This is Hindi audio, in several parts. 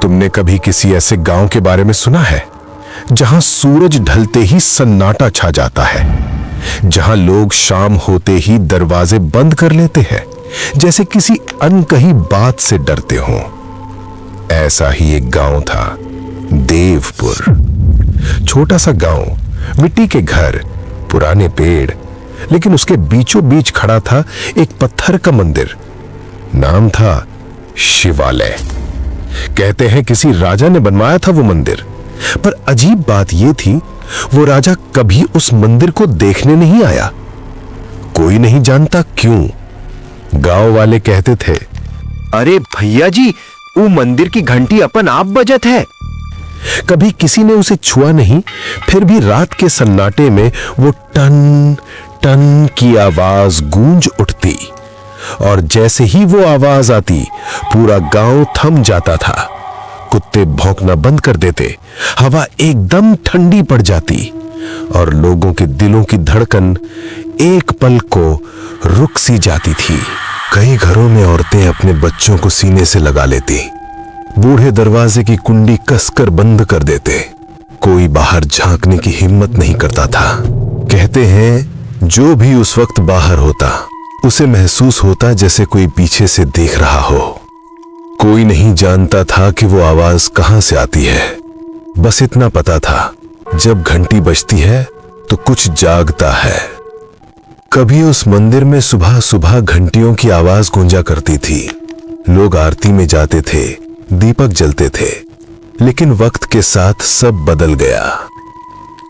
तुमने कभी किसी ऐसे गांव के बारे में सुना है जहां सूरज ढलते ही सन्नाटा छा जाता है, जहां लोग शाम होते ही दरवाजे बंद कर लेते हैं जैसे किसी अनकही बात से डरते हों? ऐसा ही एक गांव था, देवपुर। छोटा सा गांव, मिट्टी के घर, पुराने पेड़, लेकिन उसके बीचों बीच खड़ा था एक पत्थर का मंदिर। नाम था शिवालय। कहते हैं किसी राजा ने बनवाया था वो मंदिर, पर अजीब बात यह थी वो राजा कभी उस मंदिर को देखने नहीं आया। कोई नहीं जानता क्यों। गांव वाले कहते थे, अरे भैया जी, वो मंदिर की घंटी अपन आप बजत है। कभी किसी ने उसे छुआ नहीं, फिर भी रात के सन्नाटे में वो टन टन की आवाज गूंज उठती, और जैसे ही वो आवाज आती पूरा गांव थम जाता था। कुत्ते भौंकना बंद कर देते, हवा एकदम ठंडी पड़ जाती, और लोगों के दिलों की धड़कन एक पल को रुक सी जाती थी। कई घरों में औरतें अपने बच्चों को सीने से लगा लेती, बूढ़े दरवाजे की कुंडी कसकर बंद कर देते। कोई बाहर झांकने की हिम्मत नहीं करता था। कहते हैं जो भी उस वक्त बाहर होता उसे महसूस होता जैसे कोई पीछे से देख रहा हो। कोई नहीं जानता था कि वो आवाज कहां से आती है। बस इतना पता था, जब घंटी बजती है तो कुछ जागता है। कभी उस मंदिर में सुबह सुबह घंटियों की आवाज गूंजा करती थी। लोग आरती में जाते थे, दीपक जलते थे, लेकिन वक्त के साथ सब बदल गया।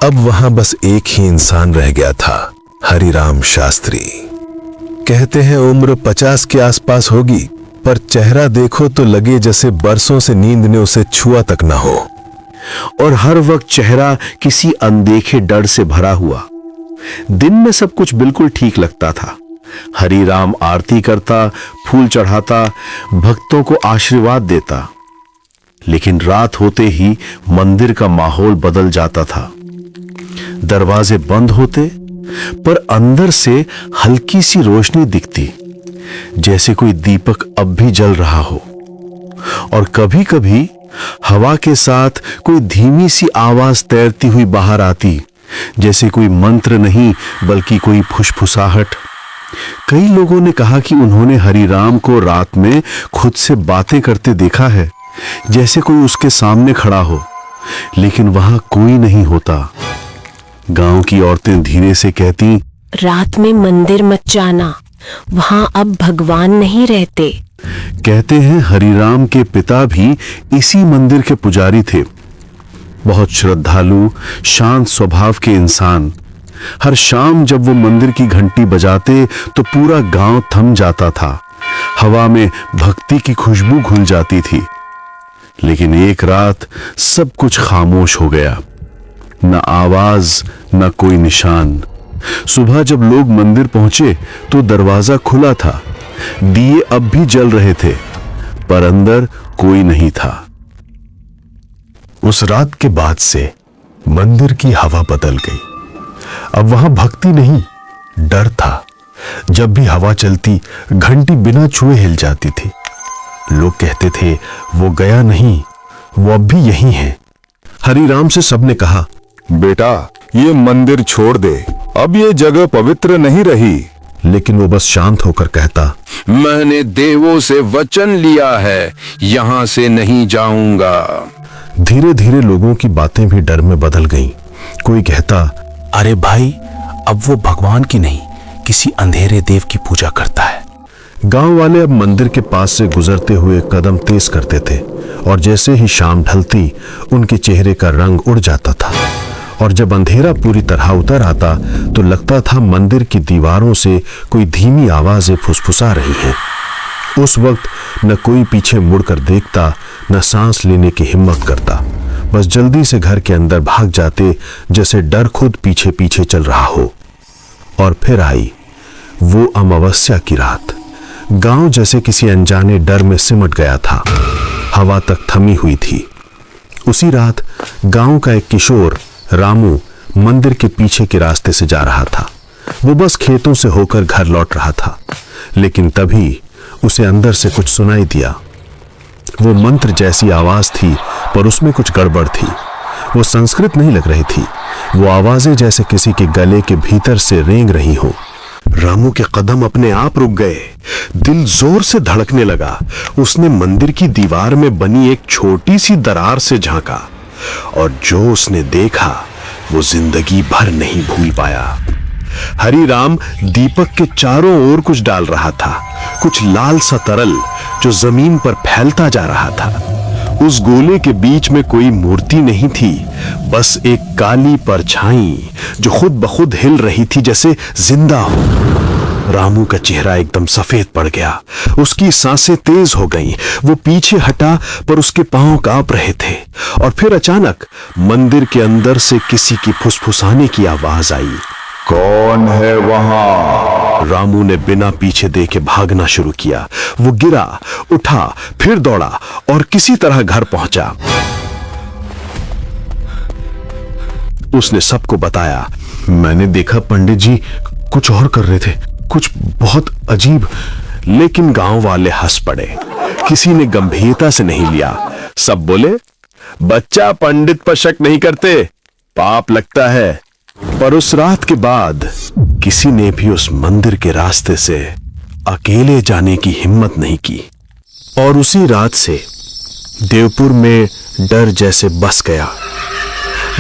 अब वहां बस एक ही इंसान रह गया था, हरिराम शास्त्री। कहते हैं उम्र 50 के आसपास होगी, पर चेहरा देखो तो लगे जैसे बरसों से नींद ने उसे छुआ तक ना हो। और हर वक्त चेहरा किसी अनदेखे डर से भरा हुआ। दिन में सब कुछ बिल्कुल ठीक लगता था। हरिराम आरती करता, फूल चढ़ाता, भक्तों को आशीर्वाद देता। लेकिन रात होते ही मंदिर का माहौल बदल जाता था। दरवाजे बंद होते, पर अंदर से हल्की सी रोशनी दिखती, जैसे कोई दीपक अब भी जल रहा हो। और कभी कभी हवा के साथ कोई धीमी सी आवाज तैरती हुई बाहर आती, जैसे कोई मंत्र नहीं बल्कि कोई फुसफुसाहट। कई लोगों ने कहा कि उन्होंने हरिराम को रात में खुद से बातें करते देखा है, जैसे कोई उसके सामने खड़ा हो, लेकिन वहां कोई नहीं होता। गांव की औरतें धीरे से कहती, रात में मंदिर मत जाना, वहां अब भगवान नहीं रहते। कहते हैं हरिराम के पिता भी इसी मंदिर के पुजारी थे। बहुत श्रद्धालु, शांत स्वभाव के इंसान। हर शाम जब वो मंदिर की घंटी बजाते तो पूरा गांव थम जाता था। हवा में भक्ति की खुशबू घुल जाती थी। लेकिन एक रात सब कुछ खामोश हो गया। न आवाज, न कोई निशान। सुबह जब लोग मंदिर पहुंचे तो दरवाजा खुला था। दिए अब भी जल रहे थे, पर अंदर कोई नहीं था। उस रात के बाद से मंदिर की हवा बदल गई। अब वहां भक्ति नहीं, डर था। जब भी हवा चलती, घंटी बिना छुए हिल जाती थी। लोग कहते थे वो गया नहीं, वो अब भी यहीं है। हरिराम से सबने कहा, बेटा ये मंदिर छोड़ दे, अब ये जगह पवित्र नहीं रही। लेकिन वो बस शांत होकर कहता, मैंने देवों से वचन लिया है, यहां से नहीं जाऊंगा। धीरे धीरे लोगों की बातें भी डर में बदल गईं। कोई कहता, अरे भाई, अब वो भगवान की नहीं, किसी अंधेरे देव की पूजा करता है। गांव वाले अब मंदिर के पास से गुजरते हुए कदम तेज करते थे, और जैसे ही शाम ढलती उनके चेहरे का रंग उड़ जाता था। और जब अंधेरा पूरी तरह उतर आता तो लगता था मंदिर की दीवारों से कोई धीमी आवाजें फुसफुसा रही हैं। उस वक्त न कोई पीछे मुड़कर देखता, न सांस लेने की हिम्मत करता। बस जल्दी से घर के अंदर भाग जाते, जैसे डर खुद पीछे पीछे चल रहा हो। और फिर आई वो अमावस्या की रात। गांव जैसे किसी अनजाने डर में सिमट गया था। हवा तक थमी हुई थी। उसी रात गांव का एक किशोर रामू मंदिर के पीछे के रास्ते से जा रहा था। वो बस खेतों से होकर घर लौट रहा था, लेकिन तभी उसे अंदर से कुछ सुनाई दिया। वो मंत्र जैसी आवाज थी, पर उसमें कुछ गड़बड़ थी। वो संस्कृत नहीं लग रही थी। वो आवाजें जैसे किसी के गले के भीतर से रेंग रही हो। रामू के कदम अपने आप रुक गए। दिल जोर से धड़कने लगा। उसने मंदिर की दीवार में बनी एक छोटी सी दरार से झांका, और जो उसने देखा वो जिंदगी भर नहीं भूल पाया। हरी राम दीपक के चारों ओर कुछ डाल रहा था, कुछ लाल सा तरल जो जमीन पर फैलता जा रहा था। उस गोले के बीच में कोई मूर्ति नहीं थी, बस एक काली परछाई जो खुद ब खुद हिल रही थी, जैसे जिंदा हो। रामू का चेहरा एकदम सफेद पड़ गया। उसकी सांसें तेज हो गईं। वो पीछे हटा, पर उसके पांव कांप रहे थे। और फिर अचानक मंदिर के अंदर से किसी की फुसफुसाने की आवाज आई। कौन है वहां? रामू ने बिना पीछे देखे भागना शुरू किया। वो गिरा, उठा, फिर दौड़ा और किसी तरह घर पहुंचा। उसने सबको बताया, मैंने देखा पंडित जी कुछ और कर रहे थे, कुछ बहुत अजीब। लेकिन गांव वाले हंस पड़े। किसी ने गंभीरता से नहीं लिया। सब बोले, बच्चा पंडित पर शक नहीं करते, पाप लगता है। पर उस रात के बाद किसी ने भी उस मंदिर के रास्ते से अकेले जाने की हिम्मत नहीं की। और उसी रात से देवपुर में डर जैसे बस गया।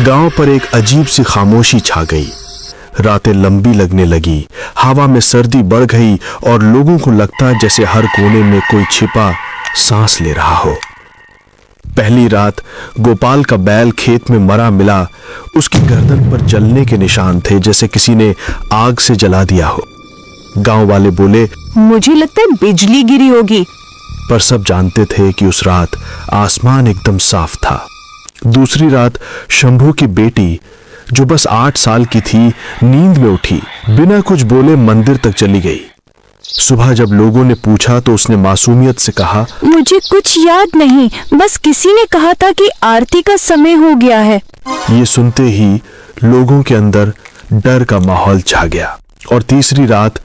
गांव पर एक अजीब सी खामोशी छा गई। रातें लंबी लगने लगी, हवा में सर्दी बढ़ गई और लोगों को लगता जैसे हर कोने में कोई छिपा सांस ले रहा हो। पहली रात गोपाल का बैल खेत में मरा मिला। उसकी गर्दन पर जलने के निशान थे, जैसे किसी ने आग से जला दिया हो। गांव वाले बोले, मुझे लगता है बिजली गिरी होगी। पर सब जानते थे कि उस रात आसमान एकदम साफ था। दूसरी रात शंभू की बेटी, जो बस 8 साल की थी, नींद में उठी, बिना कुछ बोले मंदिर तक चली गई। सुबह जब लोगों ने पूछा तो उसने मासूमियत से कहा, मुझे कुछ याद नहीं, बस किसी ने कहा था कि आरती का समय हो गया है। ये सुनते ही लोगों के अंदर डर का माहौल छा गया। और तीसरी रात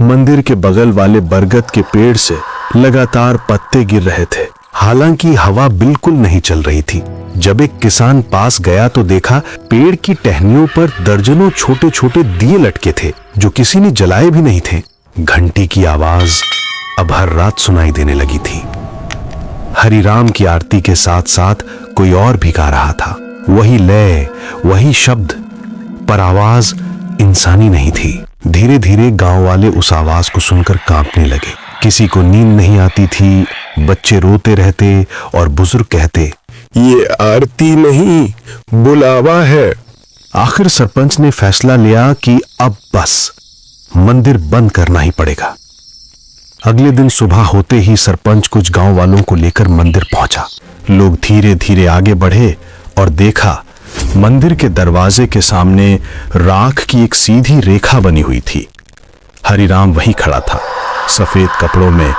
मंदिर के बगल वाले बरगद के पेड़ से लगातार पत्ते गिर रहे थे। हालांकि हवा बिल्कुल नहीं चल रही थी। जब एक किसान पास गया तो देखा पेड़ की टहनियों पर दर्जनों छोटे छोटे दिए लटके थे, जो किसी ने जलाए भी नहीं थे। घंटी की आवाज अब हर रात सुनाई देने लगी थी। हरि राम की आरती के साथ साथ कोई और भी गा रहा था। वही लय, वही शब्द, पर आवाज इंसानी नहीं थी। धीरे धीरे गांव वाले उस आवाज को सुनकर कांपने लगे। किसी को नींद नहीं आती थी, बच्चे रोते रहते और बुजुर्ग कहते, ये आरती नहीं, बुलावा है। आखिर सरपंच ने फैसला लिया कि अब बस मंदिर बंद करना ही पड़ेगा। अगले दिन सुबह होते ही सरपंच कुछ गांव वालों को लेकर मंदिर पहुंचा। लोग धीरे धीरे आगे बढ़े और देखा मंदिर के दरवाजे के सामने राख की एक सीधी रेखा बनी हुई थी। हरि राम वहीं खड़ा था, सफेद कपड़ों में,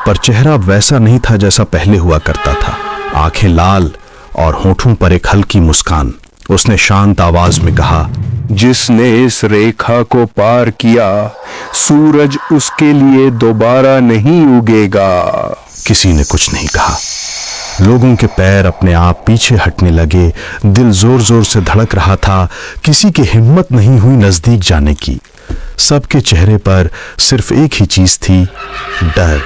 पर चेहरा वैसा नहीं था जैसा पहले हुआ करता था। आंखें लाल और होठों पर एक हल्की मुस्कान। उसने शांत आवाज में कहा, जिसने इस रेखा को पार किया, सूरज उसके लिए दोबारा नहीं उगेगा। किसी ने कुछ नहीं कहा। लोगों के पैर अपने आप पीछे हटने लगे। दिल जोर जोर से धड़क रहा था। किसी की हिम्मत नहीं हुई नजदीक जाने की। सबके चेहरे पर सिर्फ एक ही चीज थी, डर।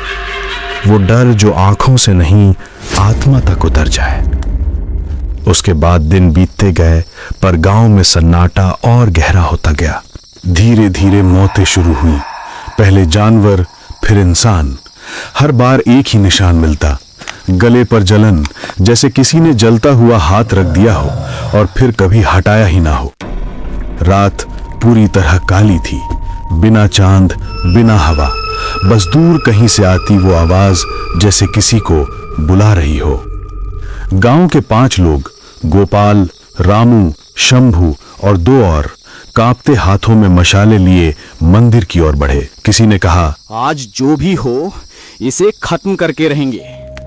वो डर जो आंखों से नहीं, आत्मा तक उतर जाए। उसके बाद दिन बीतते गए, पर गांव में सन्नाटा और गहरा होता गया। धीरे धीरे मौतें शुरू हुई। पहले जानवर, फिर इंसान। हर बार एक ही निशान मिलता, गले पर जलन, जैसे किसी ने जलता हुआ हाथ रख दिया हो और फिर कभी हटाया ही ना हो। रात पूरी तरह काली थी, बिना चांद, बिना हवा। बस दूर कहीं से आती वो आवाज जैसे किसी को बुला रही हो। गांव के 5 लोग, गोपाल, रामू, शंभू और 2 और, कांपते हाथों में मशाले लिए मंदिर की ओर बढ़े। किसी ने कहा, आज जो भी हो इसे खत्म करके रहेंगे।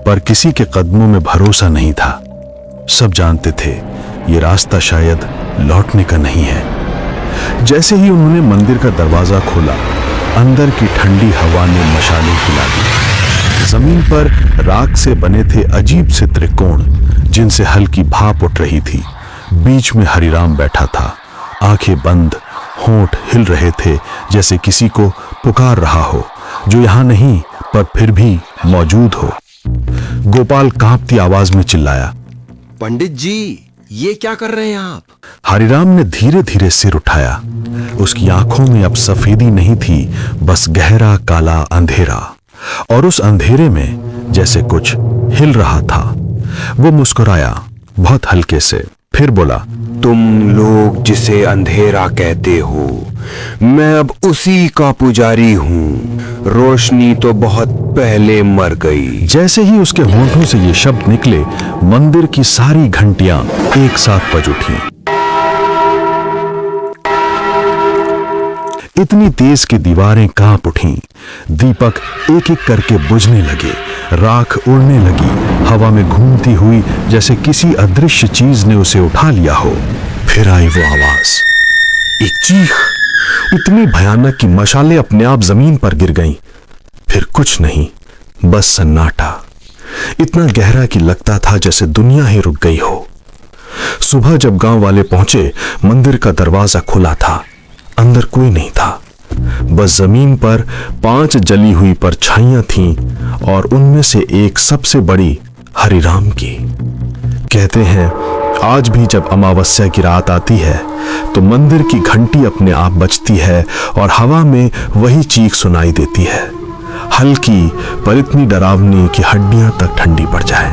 पर किसी के कदमों में भरोसा नहीं था। सब जानते थे ये रास्ता शायद लौटने का नहीं है। जैसे ही उन्होंने मंदिर का दरवाजा खोला, अंदर की ठंडी हवा ने मशालें हिला दी। जमीन पर राख से बने थे अजीब से त्रिकोण, जिनसे हल्की भाप उठ रही थी। बीच में हरिराम बैठा था, आंखें बंद, होंठ हिल रहे थे, जैसे किसी को पुकार रहा हो, जो यहां नहीं पर फिर भी मौजूद हो। गोपाल कांपती आवाज में चिल्लाया, पंडित जी, ये क्या कर रहे हैं आप? हरिराम ने धीरे धीरे सिर उठाया। उसकी आंखों में अब सफेदी नहीं थी, बस गहरा काला अंधेरा, और उस अंधेरे में जैसे कुछ हिल रहा था। वो मुस्कुराया बहुत हल्के से, फिर बोला, तुम लोग जिसे अंधेरा कहते हो, मैं अब उसी का पुजारी हूं। रोशनी तो बहुत पहले मर गई। जैसे ही उसके होंठों से ये शब्द निकले, मंदिर की सारी घंटियां एक साथ बज उठी। इतनी तेज कि दीवारें कांप उठीं। दीपक एक एक करके बुझने लगे, राख उड़ने लगी, हवा में घूमती हुई, जैसे किसी अदृश्य चीज ने उसे उठा लिया हो। फिर आई वो आवाज, एक चीख, इतनी भयानक कि मशालें अपने आप जमीन पर गिर गईं। फिर कुछ नहीं, बस सन्नाटा, इतना गहरा कि लगता था जैसे दुनिया ही रुक गई हो। सुबह जब गांव वाले पहुंचे, मंदिर का दरवाजा खुला था, अंदर कोई नहीं था। बस जमीन पर 5 जली हुई परछाइयां थीं, और उनमें से एक सबसे बड़ी हरिराम की। कहते हैं आज भी जब अमावस्या की रात आती है तो मंदिर की घंटी अपने आप बजती है और हवा में वही चीख सुनाई देती है, हल्की पर इतनी डरावनी कि हड्डियां तक ठंडी पड़ जाए।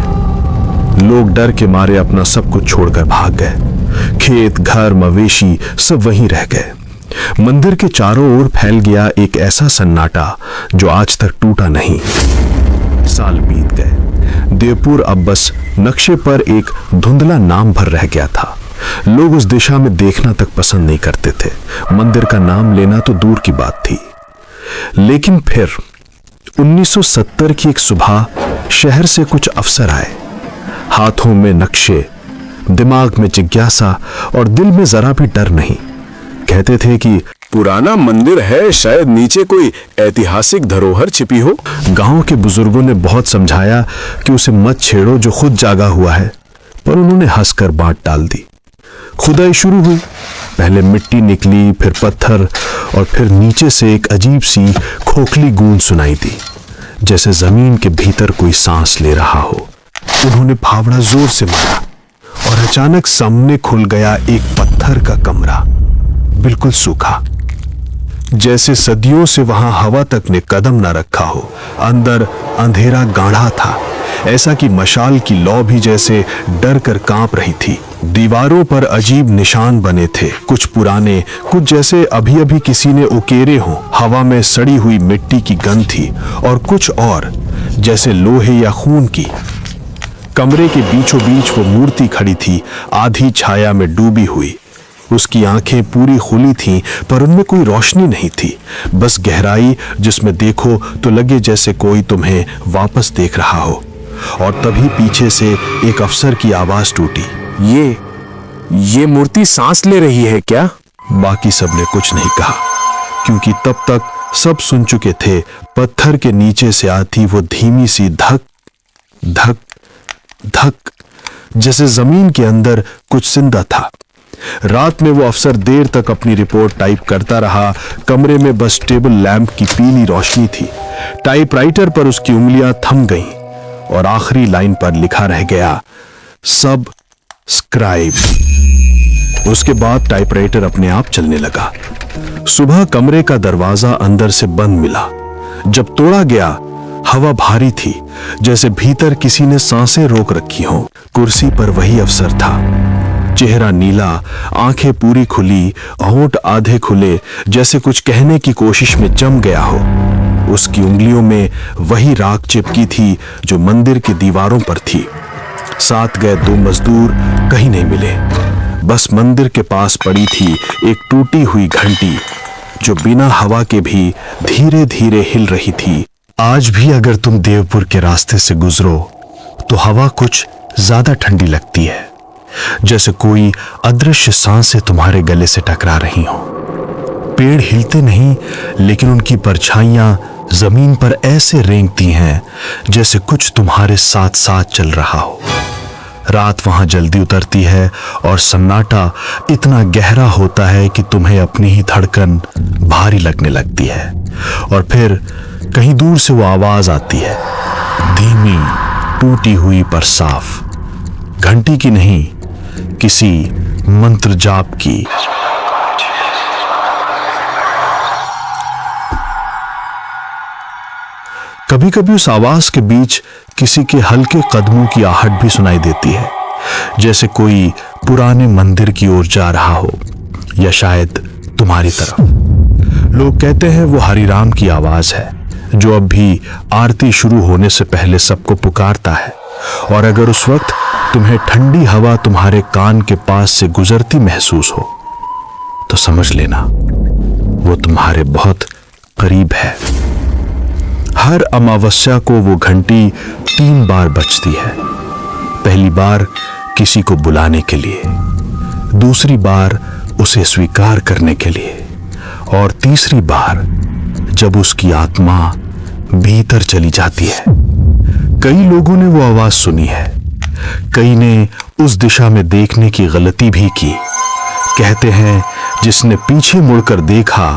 लोग डर के मारे अपना सब कुछ छोड़कर भाग गए। खेत, घर, मवेशी सब वहीं रह गए। मंदिर के चारों ओर फैल गया एक ऐसा सन्नाटा जो आज तक टूटा नहीं। साल बीत गए। देवपुर अब बस नक्शे पर एक धुंधला नाम भर रह गया था। लोग उस दिशा में देखना तक पसंद नहीं करते थे। मंदिर का नाम लेना तो दूर की बात थी। लेकिन फिर 1970 की एक सुबह शहर से कुछ अफसर आए, हाथों में नक्शे, दिमाग में जिज्ञासा और दिल में जरा भी डर नहीं। कहते थे कि पुराना मंदिर है, शायद नीचे कोई ऐतिहासिक धरोहर छिपी हो। गांव के बुजुर्गों ने बहुत समझाया कि उसे मत छेड़ो, जो खुद जागा हुआ है, पर उन्होंने हंसकर बात डाल दी। खुदाई शुरू हुई। पहले मिट्टी निकली, फिर पत्थर, और फिर नीचे से एक अजीब सी खोखली गूंज सुनाई दी, जैसे जमीन के भीतर कोई सांस ले रहा हो। उन्होंने फावड़ा जोर से मारा और अचानक सामने खुल गया एक पत्थर का कमरा, बिल्कुल सूखा, जैसे सदियों से वहां हवा तक ने कदम न रखा हो। अंदर अंधेरा गाढ़ा था, ऐसा कि मशाल की लौ भी जैसे डर कर कांप रही थी। दीवारों पर अजीब निशान बने थे, कुछ पुराने, कुछ जैसे अभी अभी किसी ने उकेरे हों। हवा में सड़ी हुई मिट्टी की गंध थी, और कुछ और जैसे लोहे या खून की। कमरे के बीचों बीच वो मूर्ति खड़ी थी, आधी छाया में डूबी हुई। उसकी आंखें पूरी खुली थीं, पर उनमें कोई रोशनी नहीं थी, बस गहराई जिसमें देखो तो लगे जैसे कोई तुम्हें वापस देख रहा हो। और तभी पीछे से एक अफसर की आवाज टूटी, ये मूर्ति सांस ले रही है क्या? बाकी सबने कुछ नहीं कहा, क्योंकि तब तक सब सुन चुके थे। पत्थर के नीचे से आती वो धीमी सी धक धक धक, जैसे जमीन के अंदर कुछ जिंदा था। रात में वो अफसर देर तक अपनी रिपोर्ट टाइप करता रहा। कमरे में बस टेबल लैंप की पीली रोशनी थी। टाइपराइटर पर उसकी उंगलियां थम गईं, और आखिरी लाइन पर लिखा रह गया, सब्सक्राइब। उसके बाद टाइपराइटर अपने आप चलने लगा। सुबह कमरे का दरवाजा अंदर से बंद मिला। जब तोड़ा गया, हवा भारी थी, जैसे भीतर किसी ने सांसें रोक रखी हों। कुर्सी पर वही अफसर था, चेहरा नीला, आंखें पूरी खुली, होंठ आधे खुले, जैसे कुछ कहने की कोशिश में जम गया हो। उसकी उंगलियों में वही राख चिपकी थी जो मंदिर की दीवारों पर थी। साथ गए 2 मजदूर कहीं नहीं मिले। बस मंदिर के पास पड़ी थी एक टूटी हुई घंटी, जो बिना हवा के भी धीरे धीरे हिल रही थी। आज भी अगर तुम देवपुर के रास्ते से गुजरो तो हवा कुछ ज्यादा ठंडी लगती है, जैसे कोई अदृश्य सांसें तुम्हारे गले से टकरा रही हो। पेड़ हिलते नहीं, लेकिन उनकी परछाइयां जमीन पर ऐसे रेंगती हैं जैसे कुछ तुम्हारे साथ साथ चल रहा हो। रात वहां जल्दी उतरती है और सन्नाटा इतना गहरा होता है कि तुम्हें अपनी ही धड़कन भारी लगने लगती है। और फिर कहीं दूर से वो आवाज आती है, धीमी, टूटी हुई पर साफ, घंटी की नहीं, किसी मंत्र जाप की। कभी कभी उस आवाज के बीच किसी के हल्के कदमों की आहट भी सुनाई देती है, जैसे कोई पुराने मंदिर की ओर जा रहा हो, या शायद तुम्हारी तरफ। लोग कहते हैं वो हरिराम की आवाज है, जो अब भी आरती शुरू होने से पहले सबको पुकारता है। और अगर उस वक्त तुम्हें ठंडी हवा तुम्हारे कान के पास से गुजरती महसूस हो, तो समझ लेना वो तुम्हारे बहुत करीब है। हर अमावस्या को वो घंटी 3 बार बजती है। पहली बार किसी को बुलाने के लिए, दूसरी बार उसे स्वीकार करने के लिए, और तीसरी बार जब उसकी आत्मा भीतर चली जाती है। कई लोगों ने वो आवाज सुनी है, कई ने उस दिशा में देखने की गलती भी की। कहते हैं जिसने पीछे मुड़कर देखा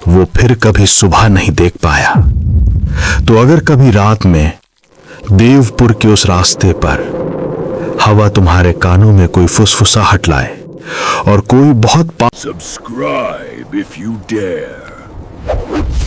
वो फिर कभी सुबह नहीं देख पाया। तो अगर कभी रात में देवपुर के उस रास्ते पर हवा तुम्हारे कानों में कोई फुसफुसाहट लाए और कोई बहुत Subscribe if you dare.